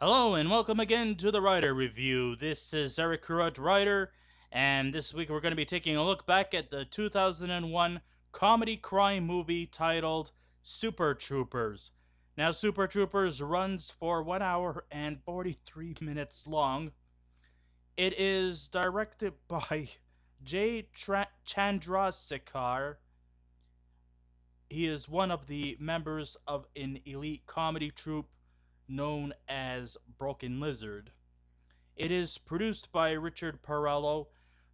Hello and welcome again to the Writer Review. This is Erik Writer, and this week we're going to be taking a look back at the 2001 comedy crime movie titled Super Troopers. Now, Super Troopers runs for 1 hour and 43 minutes long. It is directed by Chandrasekhar. He is one of the members of an elite comedy troupe known as Broken Lizard. It is produced by Richard Perello.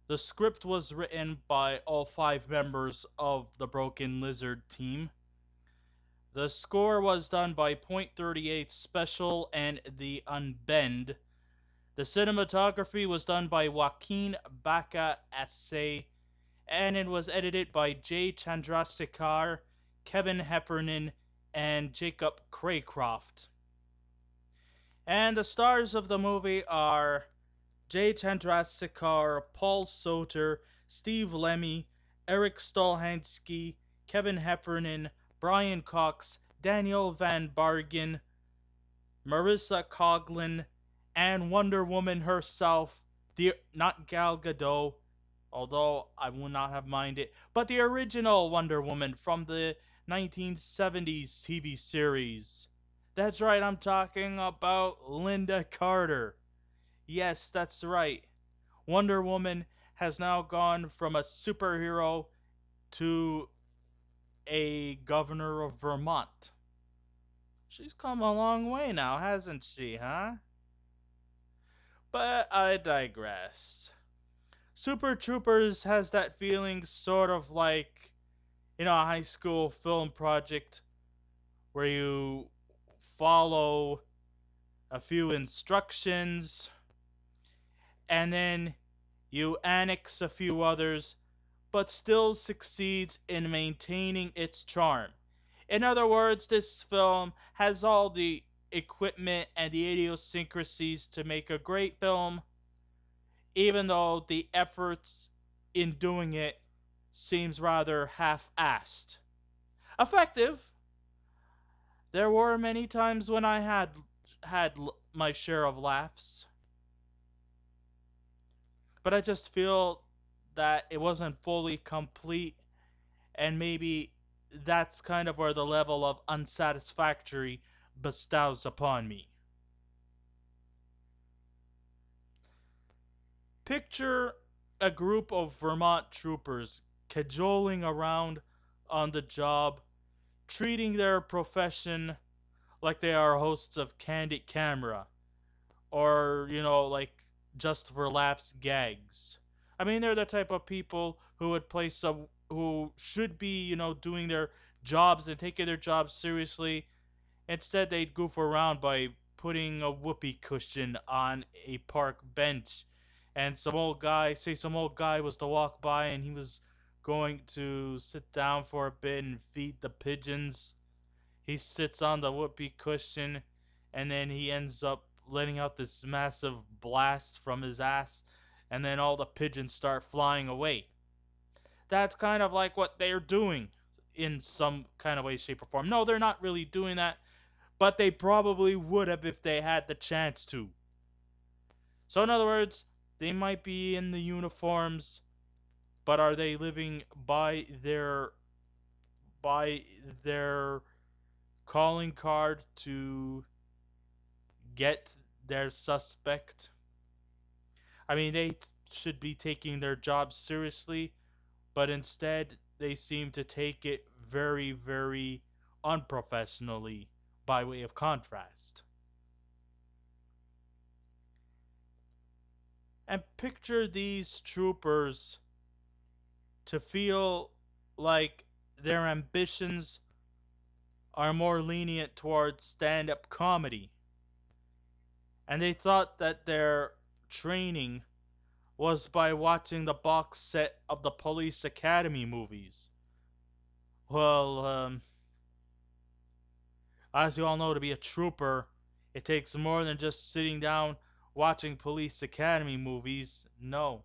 The script was written by all five members of the Broken Lizard team. The score was done by Point 38 Special and The Unbend. The cinematography was done by Joaquin Baca Assay, and it was edited by J. Chandrasekhar, Kevin Heffernan, and Jacob Craycroft. And the stars of the movie are J. Chandrasekhar, Paul Soter, Steve Lemme, Erik Stolhanske, Kevin Heffernan, Brian Cox, Daniel Van Bargen, Marisa Coughlan, and Wonder Woman herself, the not Gal Gadot, although I would not have minded, but the original Wonder Woman from the 1970s TV series. That's right, I'm talking about Lynda Carter. Yes, that's right. Wonder Woman has now gone from a superhero to a governor of Vermont. She's come a long way now, hasn't she, huh? But I digress. Super Troopers has that feeling sort of like, a high school film project where you follow a few instructions and then you annex a few others, but still succeeds in maintaining its charm. In other words, this film has all the equipment and the idiosyncrasies to make a great film, even though the efforts in doing it seems rather half-assed. Effective. There were many times when I had my share of laughs, but I just feel that it wasn't fully complete, and maybe that's kind of where the level of unsatisfactory bestows upon me. Picture a group of Vermont troopers cajoling around on the job, treating their profession like they are hosts of Candid Camera, or, like just for laughs gags. I mean, they're the type of people who would play some, who should be, doing their jobs and taking their jobs seriously. Instead, they'd goof around by putting a whoopee cushion on a park bench. And some old guy was to walk by and he was going to sit down for a bit and feed the pigeons. He sits on the whoopee cushion and then he ends up letting out this massive blast from his ass, and then all the pigeons start flying away. That's kind of like what they're doing in some kind of way, shape, or form. No, they're not really doing that, but they probably would have if they had the chance to. So, in other words, they might be in the uniforms, but are they living by their calling card to get their suspect? I mean, they should be taking their job seriously, but instead they seem to take it very, very unprofessionally by way of contrast. And picture these troopers to feel like their ambitions are more lenient towards stand up comedy. And they thought that their training was by watching the box set of the Police Academy movies. Well, as you all know, to be a trooper, it takes more than just sitting down watching Police Academy movies. No.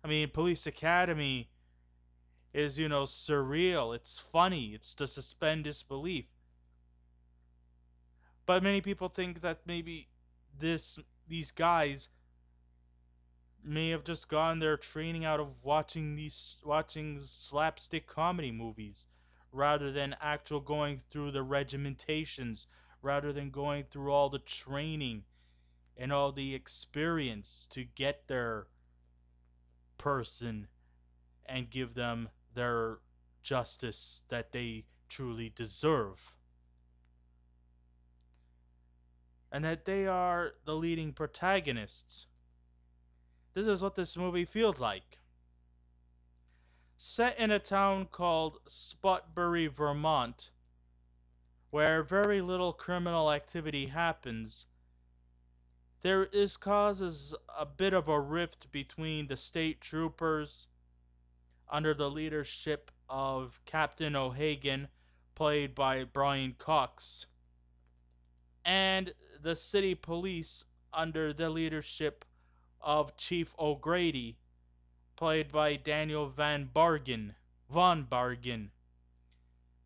I mean, Police Academy is, surreal. It's funny. It's to suspend disbelief. But many people think that maybe these guys may have just gotten their training out of watching slapstick comedy movies rather than actual going through the regimentations, rather than going through all the training and all the experience to get their person and give them their justice that they truly deserve. And that they are the leading protagonists. This is what this movie feels like. Set in a town called Spotbury, Vermont, where very little criminal activity happens, there is causes a bit of a rift between the state troopers under the leadership of Captain O'Hagan, played by Brian Cox, and the city police under the leadership of Chief O'Grady, played by Daniel Von Bargen.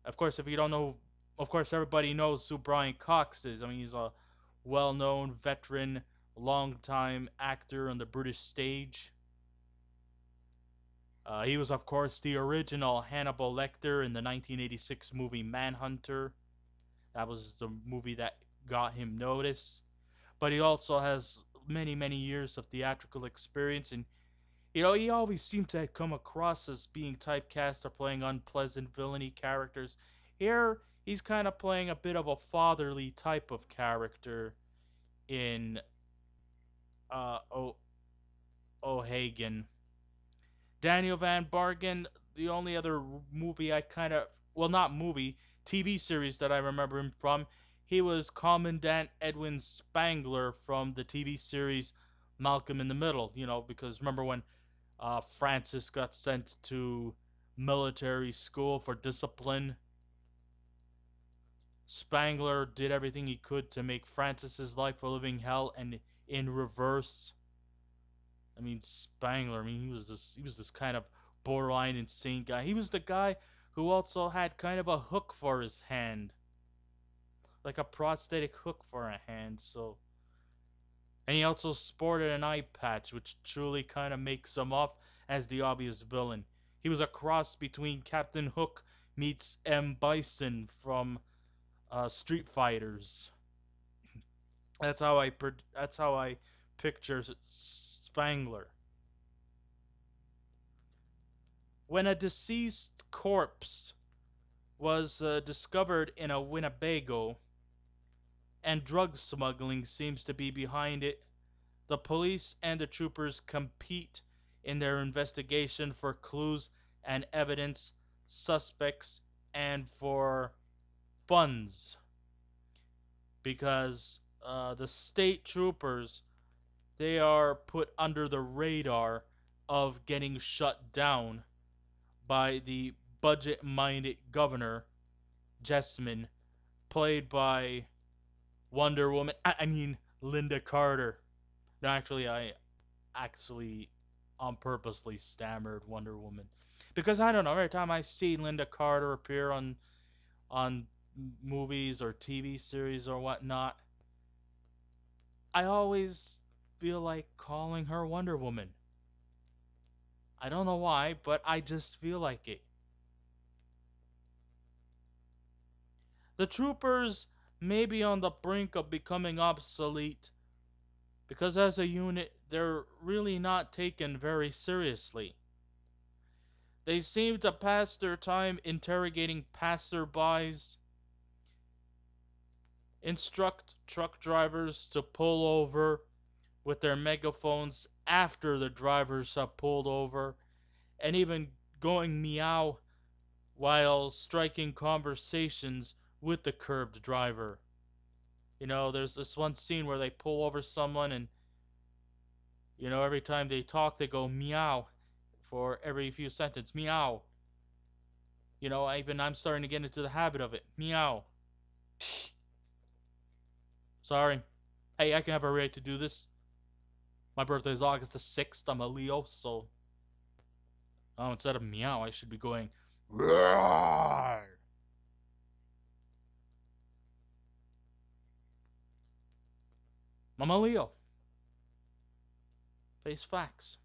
Of course, if you don't know, of course, everybody knows who Brian Cox is. I mean, he's a well-known veteran, long-time actor on the British stage. He was, of course, the original Hannibal Lecter in the 1986 movie Manhunter. That was the movie that got him notice. But he also has many, many years of theatrical experience, and he always seemed to come across as being typecast or playing unpleasant villainy characters. Here, he's kind of playing a bit of a fatherly type of character in O'Hagan. Daniel Van Bargen, the only other movie I kind of, well, not movie, TV series that I remember him from, he was Commandant Edwin Spangler from the TV series Malcolm in the Middle, because remember when Francis got sent to military school for discipline? Spangler did everything he could to make Francis's life a living hell, and in reverse. I mean, Spangler, he was this kind of borderline insane guy. He was the guy who also had kind of a hook for his hand. Like a prosthetic hook for a hand, so. And he also sported an eye patch, which truly kind of makes him off as the obvious villain. He was a cross between Captain Hook meets M. Bison from Street Fighters. That's how I picture Spangler. When a deceased corpse was discovered in a Winnebago, and drug smuggling seems to be behind it, the police and the troopers compete in their investigation for clues and evidence, suspects, and for funds. Because the state troopers, they are put under the radar of getting shut down by the budget-minded governor, Jessamine, played by Wonder Woman. I mean, Lynda Carter. No, actually, I on purposely stammered Wonder Woman. Because I don't know, every time I see Lynda Carter appear on movies or TV series or whatnot, I always feel like calling her Wonder Woman. I don't know why, but I just feel like it. The troopers may be on the brink of becoming obsolete because as a unit, they're really not taken very seriously. They seem to pass their time interrogating passerbys, instruct truck drivers to pull over with their megaphones after the drivers have pulled over, and even going meow while striking conversations with the curbed driver. There's this one scene where they pull over someone and, every time they talk, they go meow for every few sentences. Meow. I'm starting to get into the habit of it. Meow. Psh. Sorry. Hey, I can have a right to do this. My birthday is August the 6th. I'm a Leo, so. Oh, instead of meow, I should be going. Roar! I'm a Leo. Face facts.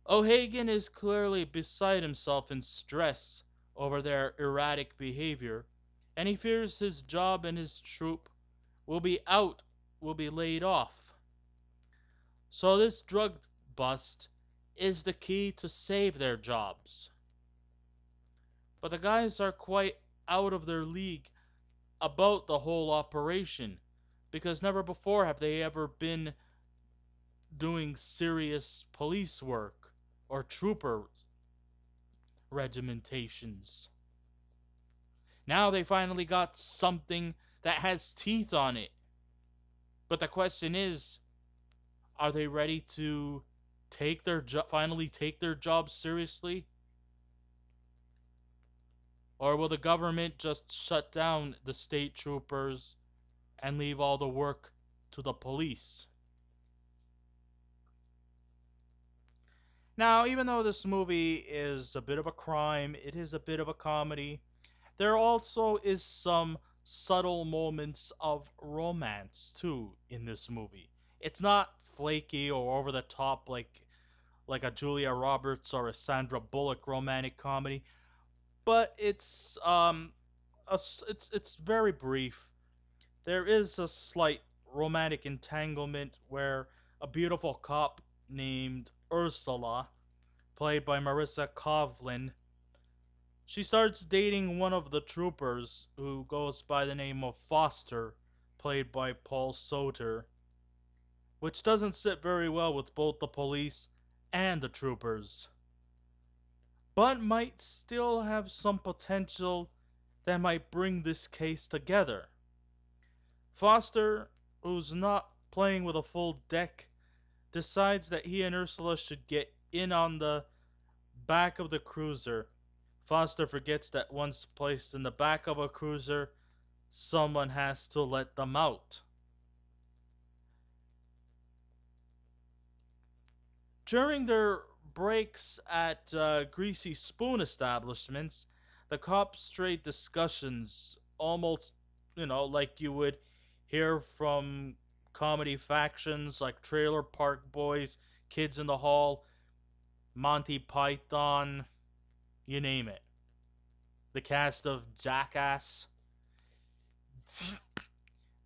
O'Hagan is clearly beside himself in stress over their erratic behavior, and he fears his job and his troop will be out, will be laid off. So this drug bust is the key to save their jobs. But the guys are quite out of their league about the whole operation, because never before have they ever been doing serious police work or trooper regimentations. Now they finally got something that has teeth on it. But the question is, are they ready to finally take their job seriously? Or will the government just shut down the state troopers and leave all the work to the police? Now, even though this movie is a bit of a crime, it is a bit of a comedy, there also is some subtle moments of romance too in this movie. It's not flaky or over the top like a Julia Roberts or a Sandra Bullock romantic comedy, but it's very brief. There is a slight romantic entanglement where a beautiful cop named Ursula, played by Marisa Coughlan, she starts dating one of the troopers who goes by the name of Foster, played by Paul Soter, which doesn't sit very well with both the police and the troopers, but might still have some potential that might bring this case together. Foster, who's not playing with a full deck, decides that he and Ursula should get in on the back of the cruiser. Foster forgets that once placed in the back of a cruiser, someone has to let them out. During their breaks at greasy spoon establishments, the cops trade discussions almost, like you would hear from comedy factions like Trailer Park Boys, Kids in the Hall, Monty Python, you name it. The cast of Jackass.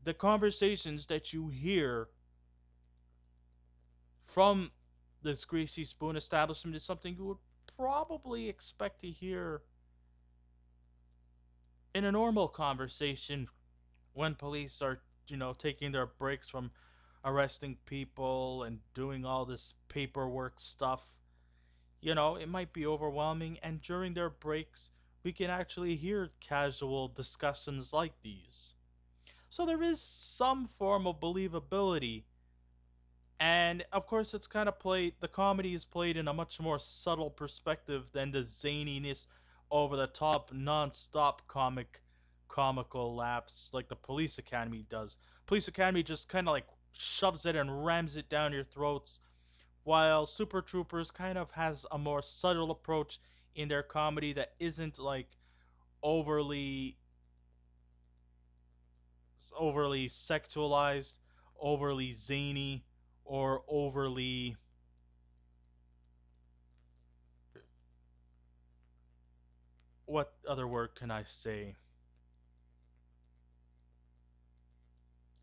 The conversations that you hear from this greasy spoon establishment is something you would probably expect to hear in a normal conversation when police are, taking their breaks from arresting people and doing all this paperwork stuff. It might be overwhelming, and during their breaks, we can actually hear casual discussions like these. So there is some form of believability. And of course, it's kind of the comedy is played in a much more subtle perspective than the zaniness, over the top, non stop comical laughs like the Police Academy does. Police Academy just kind of like shoves it and rams it down your throats, while Super Troopers kind of has a more subtle approach in their comedy that isn't like overly overly sexualized, overly zany, or overly, what other word can I say?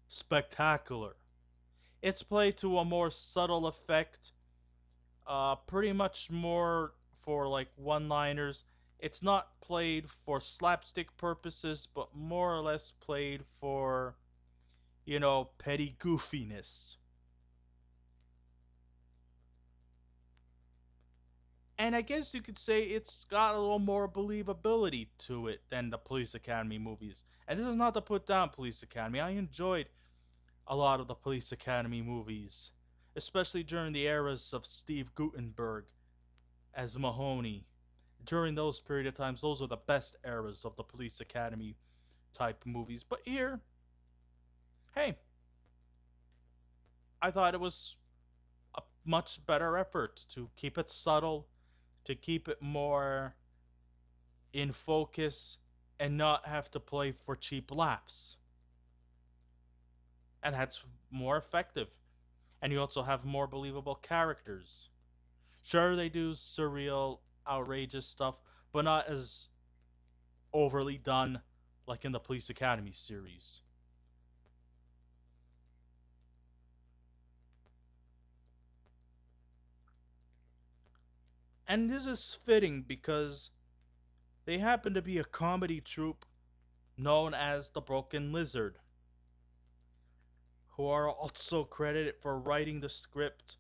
Spectacular. It's played to a more subtle effect, pretty much more for like one-liners. It's not played for slapstick purposes, but more or less played for, petty goofiness. And I guess you could say it's got a little more believability to it than the Police Academy movies. And this is not to put down Police Academy. I enjoyed a lot of the Police Academy movies, especially during the eras of Steve Guttenberg as Mahoney. During those period of times, those are the best eras of the Police Academy type movies. But here, hey, I thought it was a much better effort to keep it subtle, to keep it more in focus, and not have to play for cheap laughs. and that's more effective. And you also have more believable characters. Sure, they do surreal, outrageous stuff, but not as overly done like in the Police Academy series. And this is fitting because they happen to be a comedy troupe known as the Broken Lizard, who are also credited for writing the script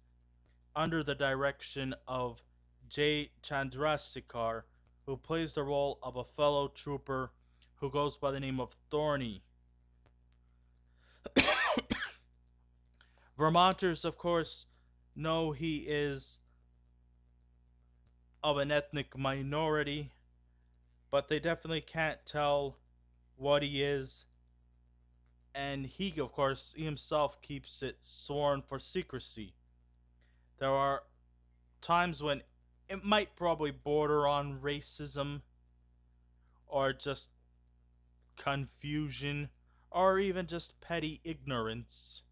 under the direction of Chandrasekhar, who plays the role of a fellow trooper who goes by the name of Thorny. Vermonters, of course, know he is of an ethnic minority, but they definitely can't tell what he is. And he, of course, he himself keeps it sworn for secrecy. There are times when it might probably border on racism or just confusion or even just petty ignorance.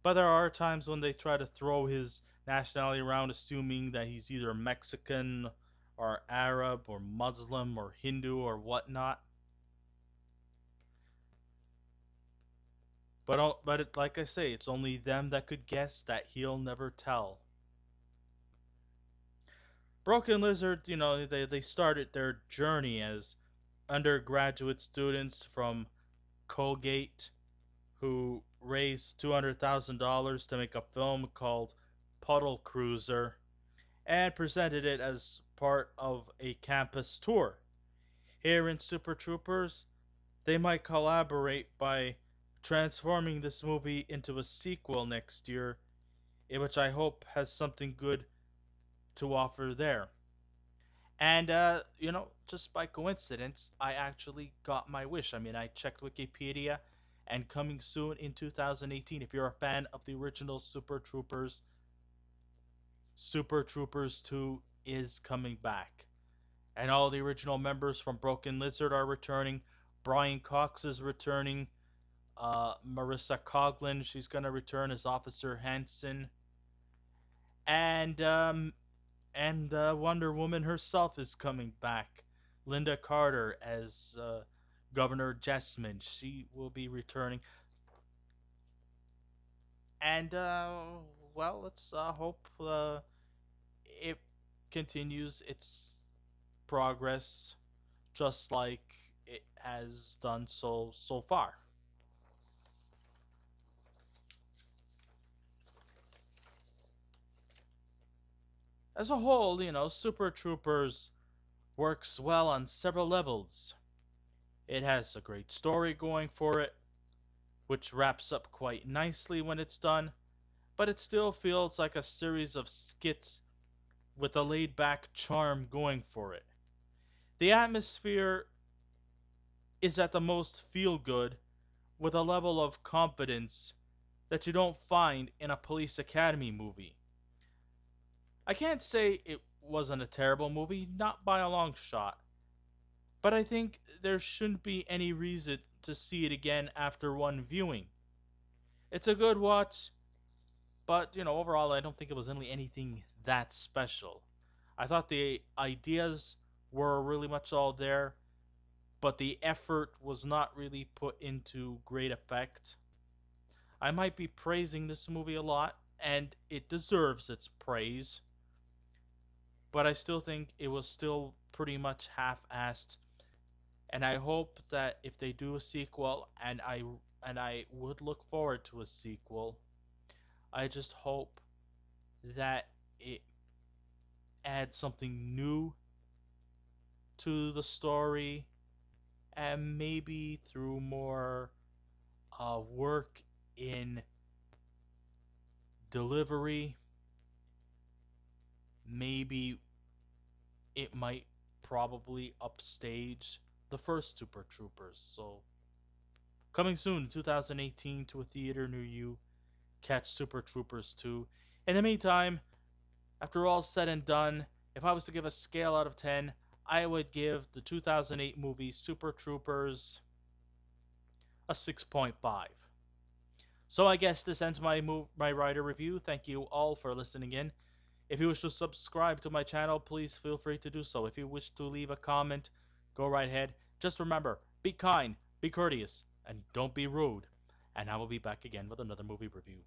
But there are times when they try to throw his nationality around, assuming that he's either Mexican or Arab or Muslim or Hindu or whatnot. Like I say, it's only them that could guess that he'll never tell. Broken Lizard, they started their journey as undergraduate students from Colgate who raised $200,000 to make a film called Puddle Cruiser and presented it as part of a campus tour. Here in Super Troopers, they might collaborate by transforming this movie into a sequel next year, which I hope has something good to offer there. And, just by coincidence, I actually got my wish. I mean, I checked Wikipedia, and coming soon in 2018, if you're a fan of the original Super Troopers 2 is coming back. And all the original members from Broken Lizard are returning. Brian Cox is returning. Marisa Coughlan, she's going to return as Officer Hanson. And, Wonder Woman herself is coming back. Lynda Carter as Governor Jessamine. She will be returning. And, let's hope it continues its progress just like it has done so far. As a whole, Super Troopers works well on several levels. It has a great story going for it, which wraps up quite nicely when it's done, but it still feels like a series of skits with a laid back charm going for it. The atmosphere is at the most feel good, with a level of confidence that you don't find in a Police Academy movie. I can't say it wasn't a terrible movie, not by a long shot, but I think there shouldn't be any reason to see it again after one viewing. It's a good watch, but overall, I don't think it was really anything that special. I thought the ideas were really much all there, but the effort was not really put into great effect. I might be praising this movie a lot, and it deserves its praise, but I still think it was still pretty much half-assed. And I hope that if they do a sequel, and I would look forward to a sequel, I just hope that it adds something new to the story, and maybe through more work in delivery, maybe it might probably upstage the first Super Troopers. So, coming soon, 2018, to a theater near you, catch Super Troopers 2. In the meantime, after all said and done, if I was to give a scale out of 10, I would give the 2008 movie Super Troopers a 6.5. So I guess this ends my writer review. Thank you all for listening in. If you wish to subscribe to my channel, please feel free to do so. If you wish to leave a comment, go right ahead. Just remember, be kind, be courteous, and don't be rude. And I will be back again with another movie review.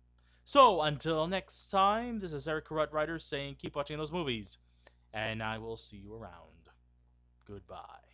So until next time, this is Erik Writer saying keep watching those movies, and I will see you around. Goodbye.